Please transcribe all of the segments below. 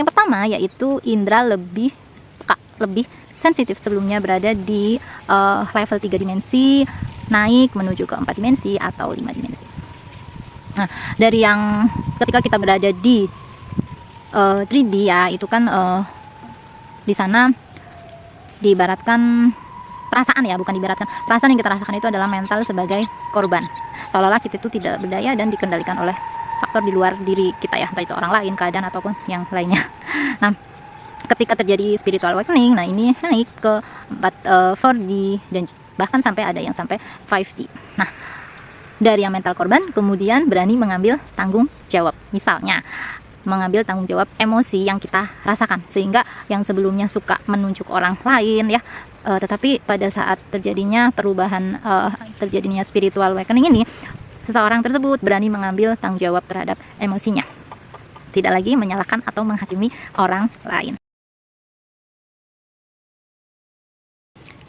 Yang pertama yaitu indera lebih peka, lebih sensitif, sebelumnya berada di level 3 dimensi, naik menuju ke 4 dimensi atau 5 dimensi. Nah, dari yang ketika kita berada di 3D ya, itu kan di sana diibaratkan perasaan ya, bukan diibaratkan, perasaan yang kita rasakan itu adalah mental sebagai korban, seolah-olah kita itu tidak berdaya dan dikendalikan oleh faktor di luar diri kita ya, entah itu orang lain, keadaan ataupun yang lainnya. Nah, ketika terjadi spiritual awakening, nah ini naik ke 4D dan bahkan sampai ada yang sampai 5D. Nah, dari yang mental korban kemudian berani mengambil tanggung jawab, misalnya mengambil tanggung jawab emosi yang kita rasakan, sehingga yang sebelumnya suka menunjuk orang lain ya, tetapi pada saat terjadinya perubahan, terjadinya spiritual awakening ini, seseorang tersebut berani mengambil tanggung jawab terhadap emosinya, tidak lagi menyalahkan atau menghakimi orang lain.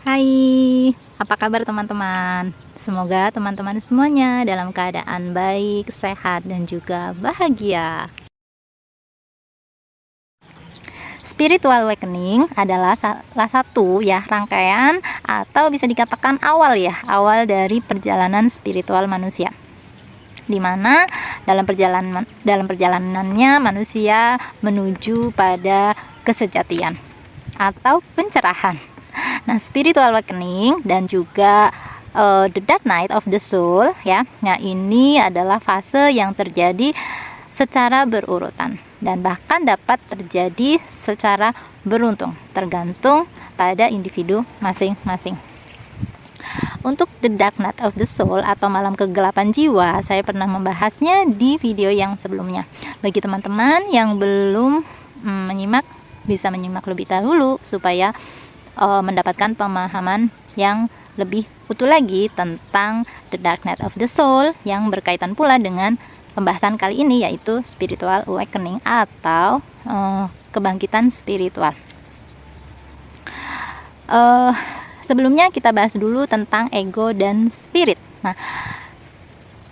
Hai, apa kabar teman-teman? Semoga teman-teman semuanya dalam keadaan baik, sehat, dan juga bahagia. Spiritual awakening adalah salah satu ya rangkaian atau bisa dikatakan awal awal dari perjalanan spiritual manusia, di mana dalam perjalanannya manusia menuju pada kesejatian atau pencerahan. Nah, spiritual awakening dan juga the dark night of the soul ya. Nah, ini adalah fase yang terjadi secara berurutan dan bahkan dapat terjadi secara beruntung, tergantung pada individu masing-masing. Untuk the dark night of the soul atau malam kegelapan jiwa, saya pernah membahasnya di video yang sebelumnya. Bagi teman-teman yang belum menyimak, bisa menyimak lebih dahulu supaya mendapatkan pemahaman yang lebih utuh lagi tentang the dark night of the soul yang berkaitan pula dengan pembahasan kali ini, yaitu spiritual awakening atau kebangkitan spiritual. Sebelumnya kita bahas dulu tentang ego dan spirit. Nah,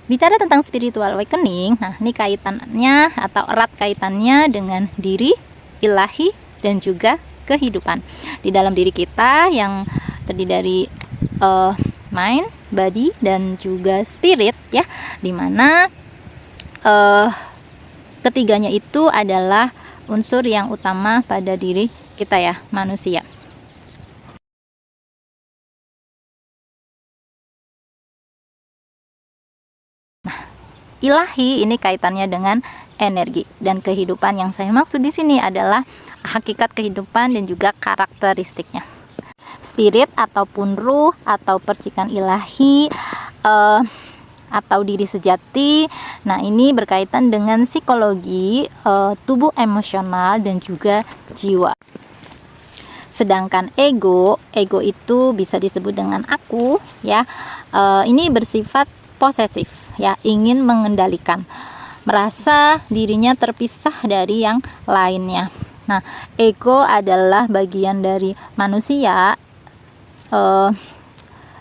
bicara tentang spiritual awakening, nah ini kaitannya atau erat kaitannya dengan diri, ilahi, dan juga kehidupan. Di dalam diri kita yang terdiri dari mind, body, dan juga spirit ya, dimana ketiganya itu adalah unsur yang utama pada diri kita ya, manusia. Nah, ilahi ini kaitannya dengan energi dan kehidupan. Yang saya maksud di sini adalah hakikat kehidupan dan juga karakteristiknya. Spirit ataupun ruh atau percikan ilahi atau diri sejati. Nah, ini berkaitan dengan psikologi, tubuh emosional dan juga jiwa. Sedangkan ego itu bisa disebut dengan aku ya. Ini bersifat posesif ya, ingin mengendalikan, merasa dirinya terpisah dari yang lainnya. Nah, ego adalah bagian dari manusia.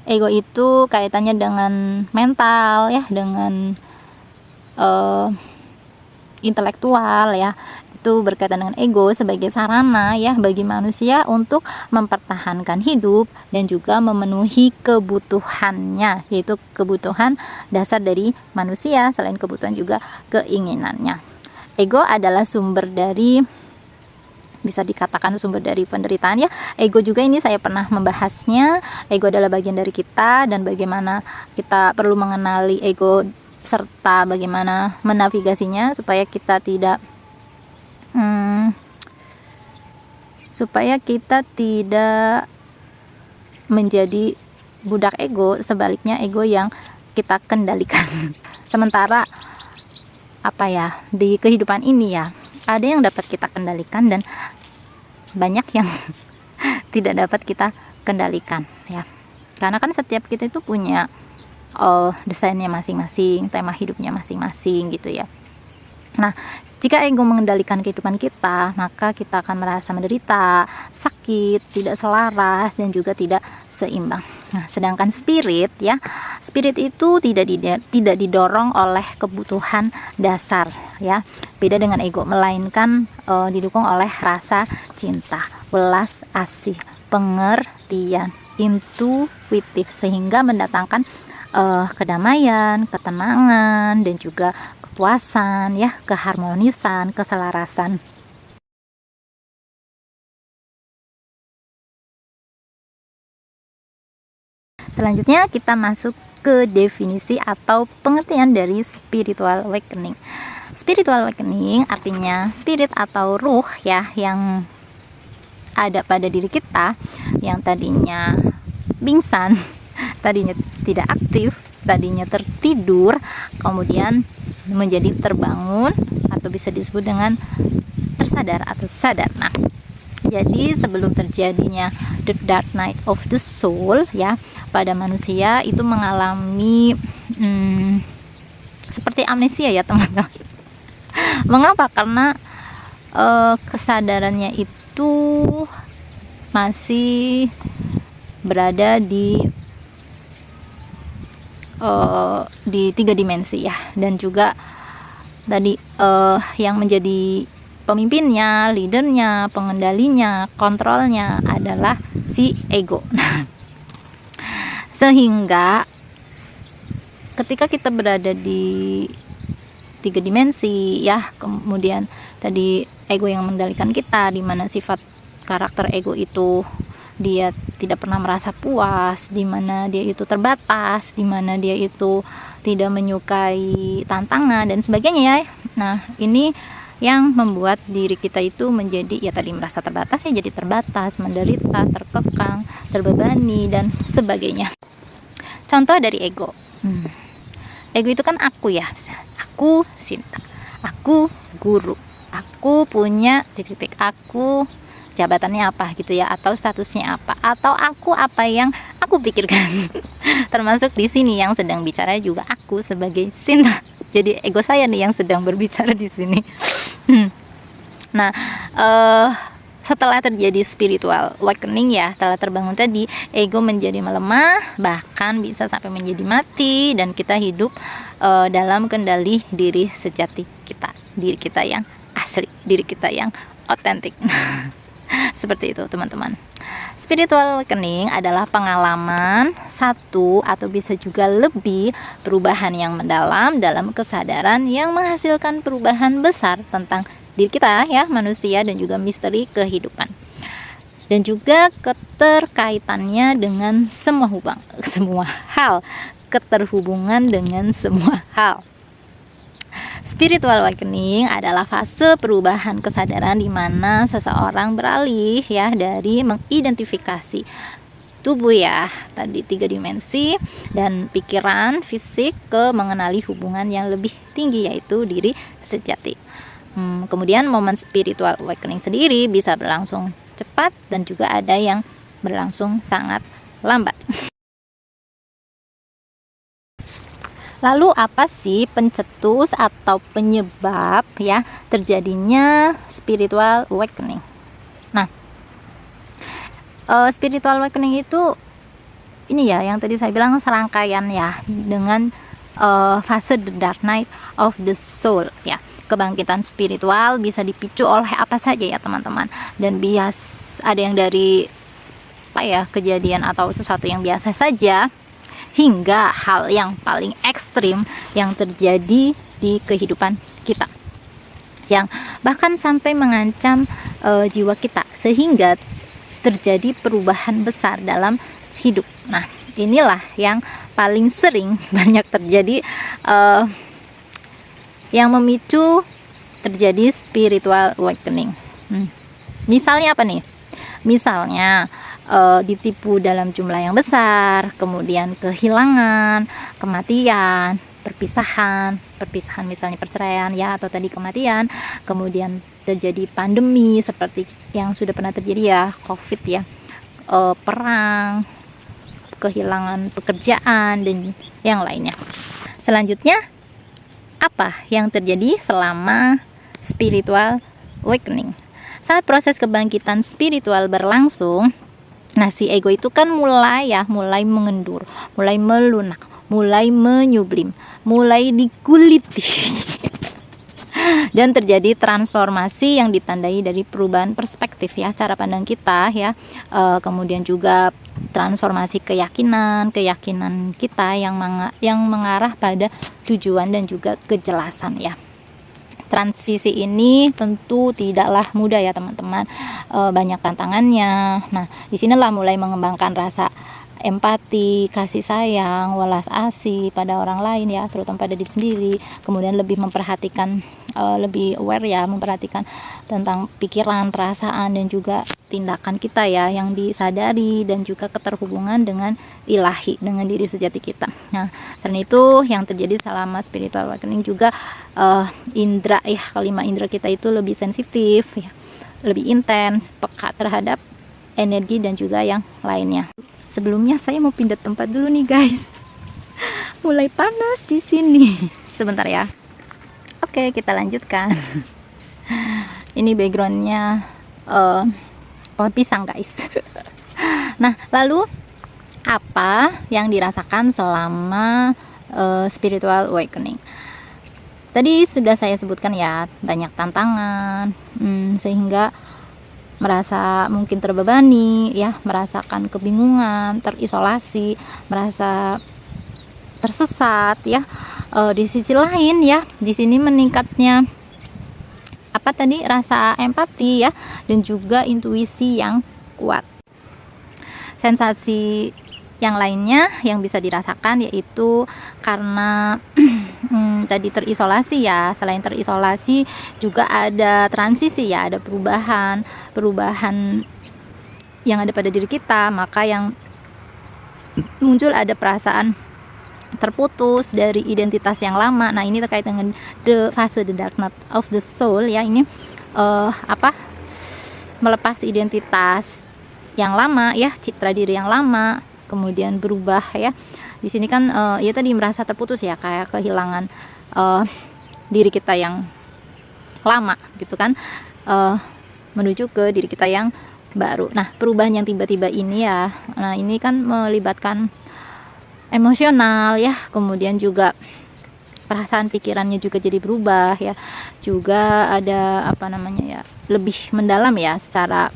Ego itu kaitannya dengan mental ya, dengan intelektual ya. Itu berkaitan dengan ego sebagai sarana ya bagi manusia untuk mempertahankan hidup dan juga memenuhi kebutuhannya, yaitu kebutuhan dasar dari manusia, selain kebutuhan juga keinginannya. Ego adalah sumber dari, bisa dikatakan sumber dari penderitaan ya. Ego juga ini saya pernah membahasnya. Ego adalah bagian dari kita dan bagaimana kita perlu mengenali ego serta bagaimana menavigasinya supaya kita tidak menjadi budak ego, sebaliknya ego yang kita kendalikan. Sementara di kehidupan ini ya, ada yang dapat kita kendalikan dan banyak yang tidak dapat kita kendalikan ya. Karena kan setiap kita itu punya desainnya masing-masing, tema hidupnya masing-masing gitu ya. Nah, jika ego mengendalikan kehidupan kita, maka kita akan merasa menderita, sakit, tidak selaras, dan juga tidak seimbang. Nah, sedangkan spirit ya, spirit itu tidak didorong oleh kebutuhan dasar ya. Beda dengan ego, melainkan didukung oleh rasa cinta, belas asih, pengertian, intuitif, sehingga mendatangkan kedamaian, ketenangan, dan juga kepuasan ya, keharmonisan, keselarasan. Selanjutnya kita masuk ke definisi atau pengertian dari spiritual awakening. Spiritual awakening artinya spirit atau ruh ya, yang ada pada diri kita, yang tadinya pingsan, tadinya tidak aktif, tadinya tertidur, kemudian menjadi terbangun, atau bisa disebut dengan tersadar atau sadar. Nah, jadi sebelum terjadinya the dark night of the soul ya, pada manusia itu mengalami seperti amnesia ya teman-teman. Mengapa? Karena kesadarannya itu masih berada di 3 dimensi ya, dan juga tadi yang menjadi pemimpinnya, leadernya, pengendalinya, kontrolnya adalah si ego. Sehingga ketika kita berada di 3 dimensi ya, kemudian tadi ego yang mengendalikan kita, di mana sifat karakter ego itu dia tidak pernah merasa puas, di mana dia itu terbatas, di mana dia itu tidak menyukai tantangan dan sebagainya ya. Nah, ini yang membuat diri kita itu menjadi ya tadi merasa terbatas ya, jadi terbatas, menderita, terkekang, terbebani dan sebagainya. Contoh dari ego. Ego itu kan aku ya, aku Sinta, aku guru, aku punya titik-titik, aku jabatannya apa gitu ya, atau statusnya apa, atau aku apa yang aku pikirkan. Termasuk di sini yang sedang bicara juga aku sebagai Sinta. Jadi ego saya nih yang sedang berbicara di sini. Nah, setelah terjadi spiritual awakening ya, setelah terbangun tadi, ego menjadi melemah, bahkan bisa sampai menjadi mati, dan kita hidup dalam kendali diri sejati kita, diri kita yang asli, diri kita yang otentik. Seperti itu teman-teman. Spiritual awakening adalah pengalaman satu atau bisa juga lebih perubahan yang mendalam dalam kesadaran yang menghasilkan perubahan besar tentang diri kita ya, manusia, dan juga misteri kehidupan, dan juga keterkaitannya dengan semua hal, keterhubungan dengan semua hal. Spiritual awakening adalah fase perubahan kesadaran di mana seseorang beralih ya dari mengidentifikasi tubuh ya, tadi 3 dimensi, dan pikiran, fisik, ke mengenali hubungan yang lebih tinggi, yaitu diri sejati. Kemudian momen spiritual awakening sendiri bisa berlangsung cepat dan juga ada yang berlangsung sangat lambat. Lalu apa sih pencetus atau penyebab ya terjadinya spiritual awakening? Nah, spiritual awakening itu ini ya, yang tadi saya bilang serangkaian ya, dengan fase the dark night of the soul ya. Kebangkitan spiritual bisa dipicu oleh apa saja ya teman-teman, dan ada yang dari apa ya, kejadian atau sesuatu yang biasa saja, hingga hal yang paling ekstrim yang terjadi di kehidupan kita, yang bahkan sampai mengancam jiwa kita, sehingga terjadi perubahan besar dalam hidup. Nah, inilah yang paling sering banyak terjadi, yang memicu terjadi spiritual awakening. Misalnya apa nih? Misalnya ditipu dalam jumlah yang besar, kemudian kehilangan, kematian, perpisahan misalnya perceraian ya, atau tadi kematian, kemudian terjadi pandemi seperti yang sudah pernah terjadi ya, COVID ya, perang, kehilangan pekerjaan, dan yang lainnya. Selanjutnya, apa yang terjadi selama spiritual awakening? Saat proses kebangkitan spiritual berlangsung, Nah, si ego itu kan mulai mengendur, mulai melunak, mulai menyublim, mulai dikuliti. Dan terjadi transformasi yang ditandai dari perubahan perspektif ya, cara pandang kita ya. Kemudian juga transformasi keyakinan kita yang mengarah pada tujuan dan juga kejelasan ya. Transisi ini tentu tidaklah mudah ya teman-teman, banyak tantangannya. Nah, disinilah mulai mengembangkan rasa empati, kasih sayang, welas asih pada orang lain ya, terutama pada diri sendiri. Kemudian lebih memperhatikan, lebih aware ya, memperhatikan tentang pikiran, perasaan dan juga tindakan kita ya, yang disadari dan juga keterhubungan dengan ilahi, dengan diri sejati kita. Nah, selain itu yang terjadi selama spiritual awakening juga indra ya, kelima indra kita itu lebih sensitif ya, lebih intens, peka terhadap energi dan juga yang lainnya. Sebelumnya saya mau pindah tempat dulu nih guys. Mulai panas di sini. Sebentar ya. Oke, kita lanjutkan. Ini backgroundnya pohon pisang guys. Nah, lalu apa yang dirasakan selama spiritual awakening? Tadi sudah saya sebutkan ya, banyak tantangan, sehingga merasa mungkin terbebani ya, merasakan kebingungan, terisolasi, merasa tersesat ya. Di sisi lain ya, di sini meningkatnya apa tadi, rasa empati ya, dan juga intuisi yang kuat. Sensasi yang lainnya yang bisa dirasakan yaitu karena tadi terisolasi ya. Selain terisolasi juga ada transisi ya, ada perubahan yang ada pada diri kita, maka yang muncul ada perasaan terputus dari identitas yang lama. Nah, ini terkait dengan fase the dark night of the soul ya. Ini melepas identitas yang lama ya, citra diri yang lama, kemudian berubah ya. Di sini kan ya tadi merasa terputus ya, kayak kehilangan diri kita yang lama gitu kan, menuju ke diri kita yang baru. Nah, perubahan yang tiba-tiba ini ya, nah ini kan melibatkan emosional ya, kemudian juga perasaan pikirannya juga jadi berubah ya, juga ada lebih mendalam ya secara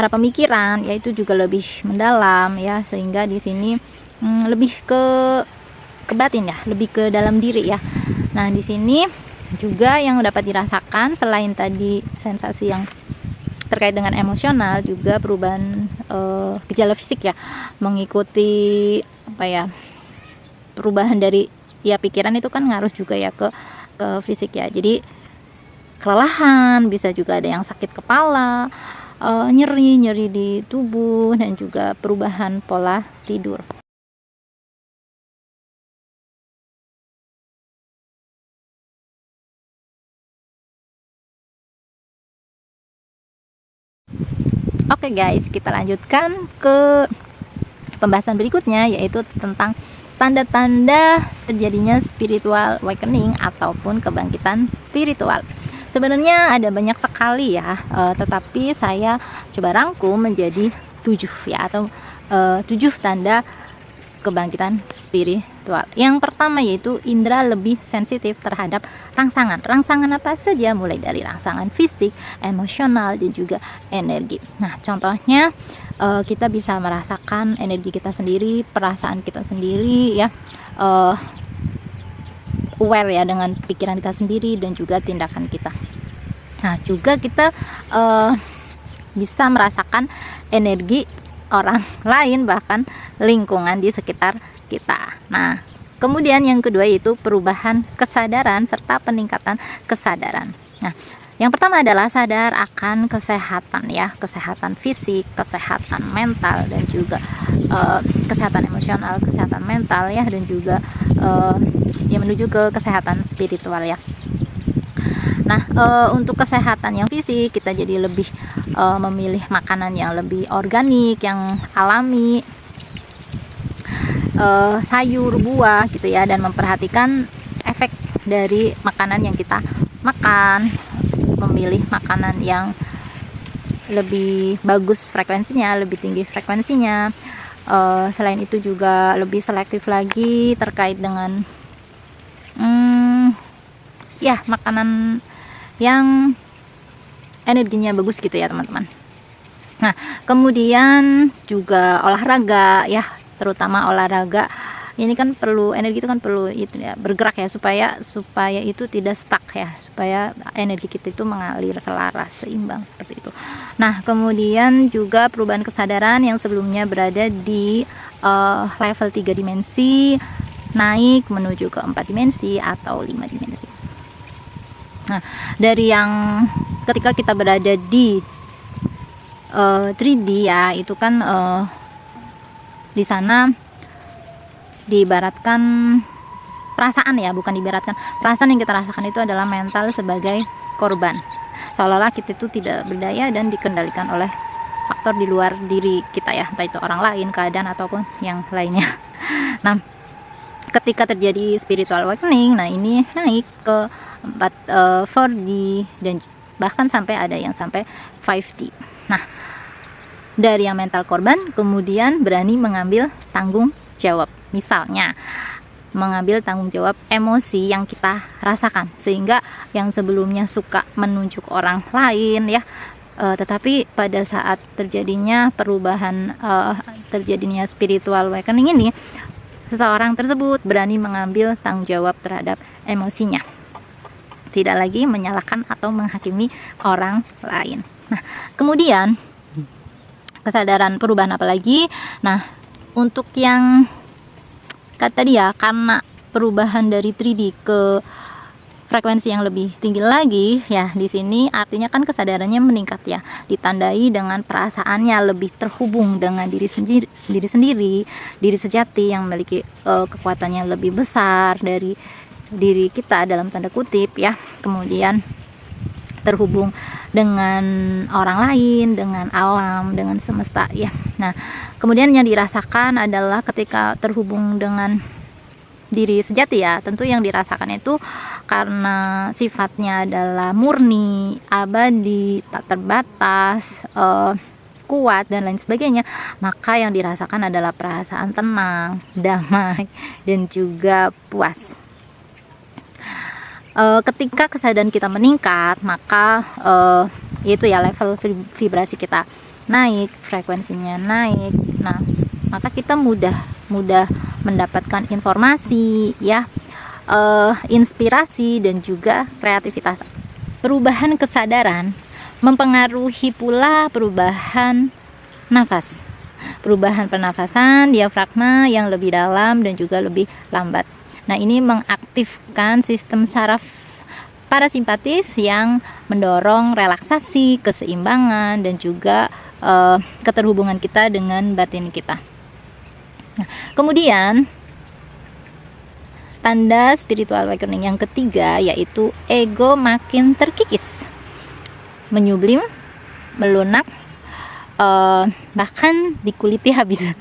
pemikiran, yaitu juga lebih mendalam ya, sehingga di sini lebih ke batin ya, lebih ke dalam diri ya. Nah, di sini juga yang dapat dirasakan selain tadi sensasi yang terkait dengan emosional, juga perubahan gejala fisik ya, mengikuti perubahan dari ya pikiran itu kan ngaruh juga ya ke fisik ya. Jadi kelelahan, bisa juga ada yang sakit kepala, nyeri di tubuh, dan juga perubahan pola tidur. Oke guys, kita lanjutkan ke pembahasan berikutnya, yaitu tentang tanda-tanda terjadinya spiritual awakening ataupun kebangkitan spiritual. Sebenarnya ada banyak sekali ya, tetapi saya coba rangkum menjadi 7 ya, atau 7 tanda kebangkitan spiritual. Yang pertama yaitu indera lebih sensitif terhadap rangsangan. Rangsangan apa saja, mulai dari rangsangan fisik, emosional, dan juga energi. Nah, contohnya kita bisa merasakan energi kita sendiri, perasaan kita sendiri ya, aware ya dengan pikiran kita sendiri dan juga tindakan kita. Nah, juga kita bisa merasakan energi orang lain, bahkan lingkungan di sekitar kita. Nah, kemudian yang kedua yaitu perubahan kesadaran serta peningkatan kesadaran. Nah, yang pertama adalah sadar akan kesehatan ya, kesehatan fisik, kesehatan mental, dan juga kesehatan emosional, kesehatan mental ya, dan juga yang menuju ke kesehatan spiritual ya. Nah, untuk kesehatan yang fisik, kita jadi lebih memilih makanan yang lebih organik, yang alami, sayur, buah gitu ya, dan memperhatikan efek dari makanan yang kita makan, memilih makanan yang lebih bagus frekuensinya, lebih tinggi frekuensinya. Selain itu juga lebih selektif lagi terkait dengan ya makanan yang energinya bagus gitu ya teman-teman. Nah, kemudian juga olahraga ya, terutama olahraga ini kan perlu energi, itu kan perlu itu ya, bergerak ya, supaya itu tidak stuck ya, supaya energi kita itu mengalir selaras, seimbang seperti itu. Nah, kemudian juga perubahan kesadaran yang sebelumnya berada di level 3 dimensi naik menuju ke 4 dimensi atau 5 dimensi. Nah, dari yang ketika kita berada di 3D ya, itu kan di sana diibaratkan perasaan ya, bukan diibaratkan, perasaan yang kita rasakan itu adalah mental sebagai korban, seolah-olah kita itu tidak berdaya dan dikendalikan oleh faktor di luar diri kita ya, entah itu orang lain, keadaan ataupun yang lainnya. Nah, ketika terjadi spiritual awakening, nah ini naik ke 4D dan bahkan sampai ada yang sampai 5D. Nah, dari yang mental korban kemudian berani mengambil tanggung jawab, misalnya mengambil tanggung jawab emosi yang kita rasakan, sehingga yang sebelumnya suka menunjuk orang lain ya, tetapi pada saat terjadinya perubahan, terjadinya spiritual awakening ini, seseorang tersebut berani mengambil tanggung jawab terhadap emosinya, tidak lagi menyalahkan atau menghakimi orang lain. Nah, kemudian kesadaran perubahan apa lagi? Nah, untuk yang tadi ya, karena perubahan dari 3D ke frekuensi yang lebih tinggi lagi ya, di sini artinya kan kesadarannya meningkat ya, ditandai dengan perasaannya lebih terhubung dengan diri sendiri, diri sejati yang memiliki kekuatannya lebih besar dari diri kita dalam tanda kutip ya, kemudian terhubung dengan orang lain, dengan alam, dengan semesta ya. Nah, kemudian yang dirasakan adalah ketika terhubung dengan diri sejati ya, tentu yang dirasakan itu karena sifatnya adalah murni, abadi, tak terbatas, kuat dan lain sebagainya, maka yang dirasakan adalah perasaan tenang, damai, dan juga puas. Ketika kesadaran kita meningkat, maka itu ya, level vibrasi kita naik, frekuensinya naik. Nah, maka kita mudah mendapatkan informasi ya, inspirasi dan juga kreativitas. Perubahan kesadaran mempengaruhi pula perubahan nafas, perubahan pernafasan diafragma yang lebih dalam dan juga lebih lambat. Nah, ini mengaktifkan sistem saraf parasimpatis yang mendorong relaksasi, keseimbangan, dan juga keterhubungan kita dengan batin kita. Nah, kemudian tanda spiritual awakening yang ketiga yaitu ego makin terkikis, menyublim, melunak, bahkan dikuliti habis.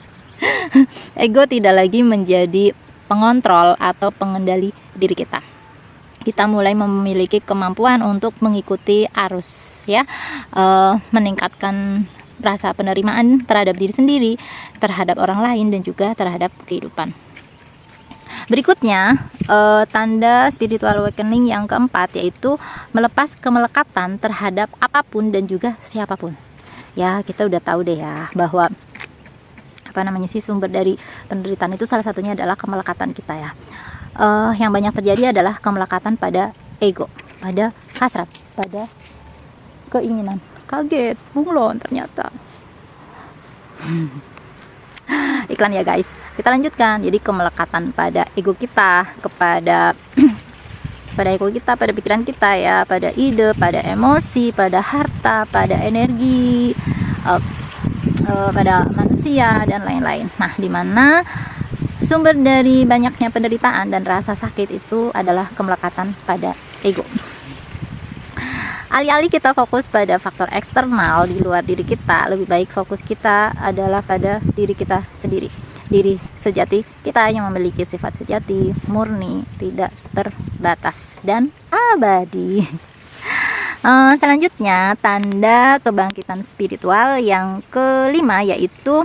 Ego tidak lagi menjadi pengontrol atau pengendali diri kita. Kita mulai memiliki kemampuan untuk mengikuti arus ya, meningkatkan rasa penerimaan terhadap diri sendiri, terhadap orang lain, dan juga terhadap kehidupan. Berikutnya, tanda spiritual awakening yang keempat yaitu melepas kemelekatan terhadap apapun dan juga siapapun. Ya, kita udah tahu deh ya bahwa sumber dari penderitaan itu salah satunya adalah kemelekatan kita ya. Yang banyak terjadi adalah kemelekatan pada ego, pada hasrat, pada keinginan. Kaget, bunglon ternyata. Iklan ya guys. Kita lanjutkan. Jadi kemelekatan pada ego kita, kepada ego kita, pada pikiran kita ya, pada ide, pada emosi, pada harta, pada energi, pada manusia dan lain-lain. Nah, di mana sumber dari banyaknya penderitaan dan rasa sakit itu adalah kemelekatan pada ego. Alih-alih kita fokus pada faktor eksternal di luar diri kita, lebih baik fokus kita adalah pada diri kita sendiri. Diri sejati kita yang memiliki sifat sejati, murni, tidak terbatas, dan abadi. Selanjutnya, tanda kebangkitan spiritual yang kelima yaitu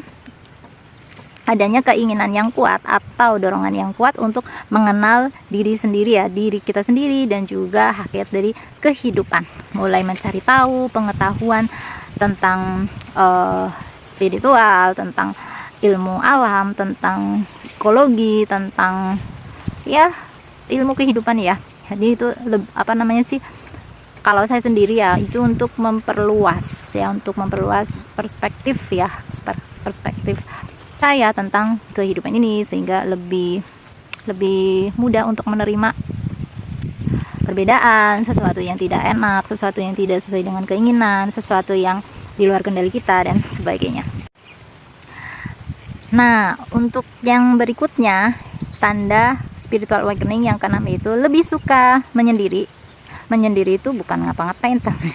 adanya keinginan yang kuat atau dorongan yang kuat untuk mengenal diri sendiri ya, diri kita sendiri dan juga hakikat dari kehidupan. Mulai mencari tahu pengetahuan tentang spiritual, tentang ilmu alam, tentang psikologi, tentang ya ilmu kehidupan ya. Jadi itu kalau saya sendiri ya itu untuk memperluas perspektif ya, perspektif saya tentang kehidupan ini sehingga lebih mudah untuk menerima perbedaan, sesuatu yang tidak enak, sesuatu yang tidak sesuai dengan keinginan, sesuatu yang di luar kendali kita dan sebagainya. Nah, untuk yang berikutnya, tanda spiritual awakening yang keenam itu lebih suka menyendiri. Menyendiri itu bukan ngapa-ngapain tapi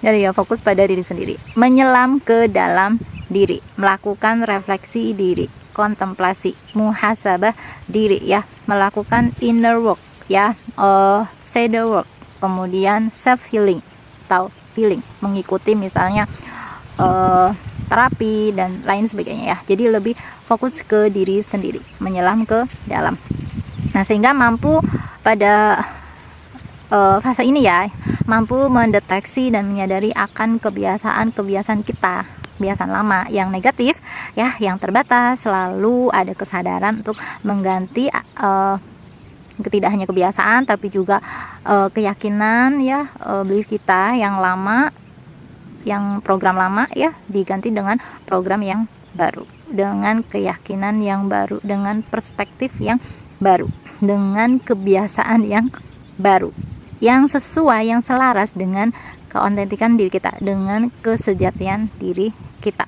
jadi ya fokus pada diri sendiri, menyelam ke dalam diri, melakukan refleksi diri, kontemplasi, muhasabah diri ya, melakukan inner work ya, shadow work, kemudian self healing atau healing, mengikuti misalnya terapi dan lain sebagainya ya. Jadi lebih fokus ke diri sendiri, menyelam ke dalam. Nah, sehingga mampu pada fase ini ya, mampu mendeteksi dan menyadari akan kebiasaan kita, kebiasaan lama yang negatif ya, yang terbatas. Selalu ada kesadaran untuk mengganti tidak hanya kebiasaan tapi juga keyakinan ya, belief kita yang lama, yang program lama ya, diganti dengan program yang baru, dengan keyakinan yang baru, dengan perspektif yang baru, dengan kebiasaan yang baru, yang sesuai, yang selaras dengan keautentikan diri kita, dengan kesejatian diri kita.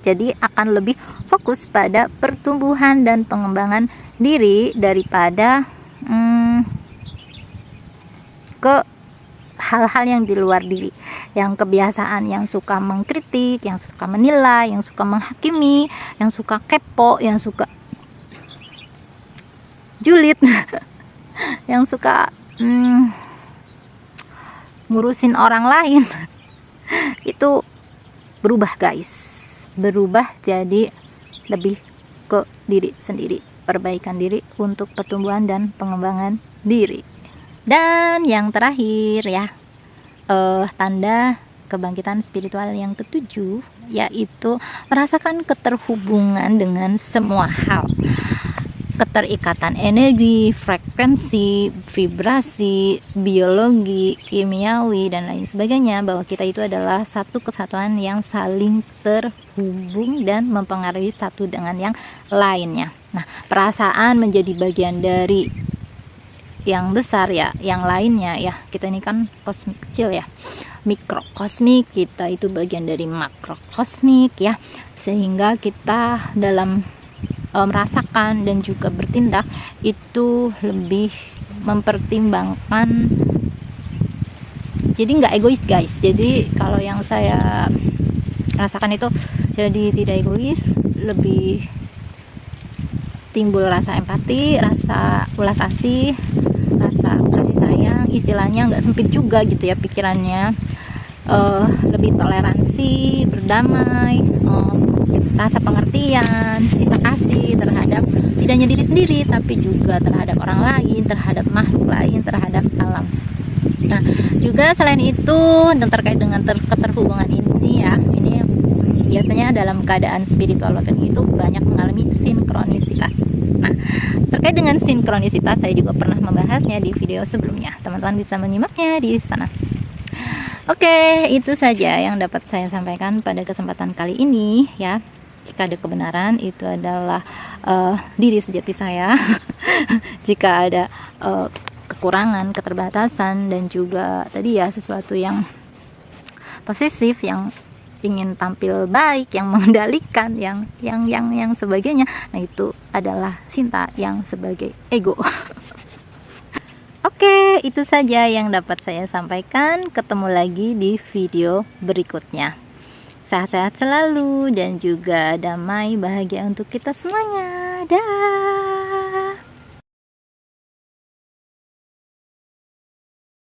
Jadi akan lebih fokus pada pertumbuhan dan pengembangan diri daripada ke hal-hal yang di luar diri, yang kebiasaan yang suka mengkritik, yang suka menilai, yang suka menghakimi, yang suka kepo, yang suka julid yang suka ngurusin orang lain itu berubah guys, berubah jadi lebih ke diri sendiri, perbaikan diri untuk pertumbuhan dan pengembangan diri. Dan yang terakhir ya, tanda kebangkitan spiritual yang ketujuh yaitu merasakan keterhubungan dengan semua hal, keterikatan energi, frekuensi, vibrasi, biologi, kimiawi dan lain sebagainya, bahwa kita itu adalah satu kesatuan yang saling terhubung dan mempengaruhi satu dengan yang lainnya. Nah, perasaan menjadi bagian dari yang besar ya, yang lainnya ya. Kita ini kan kosmik kecil ya, mikrokosmik, kita itu bagian dari makrokosmik ya, sehingga kita dalam merasakan dan juga bertindak itu lebih mempertimbangkan, jadi nggak egois guys. Jadi kalau yang saya rasakan itu jadi tidak egois, lebih timbul rasa empati, rasa ulas asih, rasa kasih sayang, istilahnya nggak sempit juga gitu ya pikirannya, lebih toleransi, berdamai, rasa pengertian, cinta kasih terhadap tidak hanya diri sendiri tapi juga terhadap orang lain, terhadap makhluk lain, terhadap alam. Nah, juga selain itu dan terkait dengan keterhubungan ini ya, ini biasanya dalam keadaan spiritual awakening itu banyak mengalami sinkronisitas. Nah, terkait dengan sinkronisitas saya juga pernah membahasnya di video sebelumnya. Teman-teman bisa menyimaknya di sana. Oke, itu saja yang dapat saya sampaikan pada kesempatan kali ini ya. Jika ada kebenaran itu adalah diri sejati saya. Jika ada kekurangan, keterbatasan dan juga tadi ya sesuatu yang posesif, yang ingin tampil baik, yang mengendalikan, yang sebagainya, nah itu adalah Sinta yang sebagai ego. Oke, itu saja yang dapat saya sampaikan. Ketemu lagi di video berikutnya. Sehat-sehat selalu dan juga damai bahagia untuk kita semuanya. Dah.